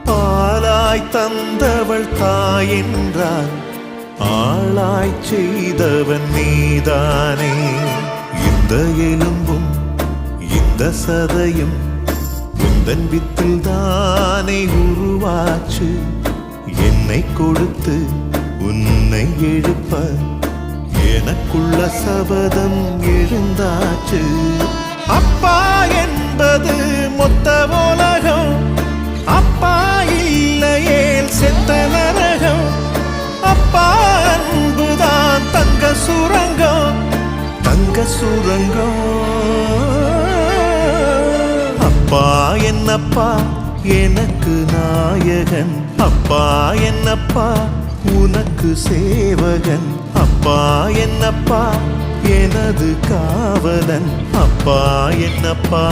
பாலாய் தந்தவள் தாயென்றால் ஆளாய் செய்தவன் நீதானே. இந்த எலும்பும் இந்த சதையும் உந்தன் வித்தில் தானே உருவாச்சு. என்னை கொடுத்து உன்னை எழுப்ப எனக்குள்ள சபதம் எழுந்தாச்சு. அப்பா என்பது மொத்த உலகம், அப்பா இல்லையே செத்த நரகம். அப்பா அன்புதான் தங்க சுரங்கம், தங்க சுரங்கம். அப்பா என்னப்பா எனக்கு நாயகன், அப்பா என்னப்பா உனக்கு சேவகன். அப்பா என்னப்பா எனது காவலன், அப்பா என்னப்பா.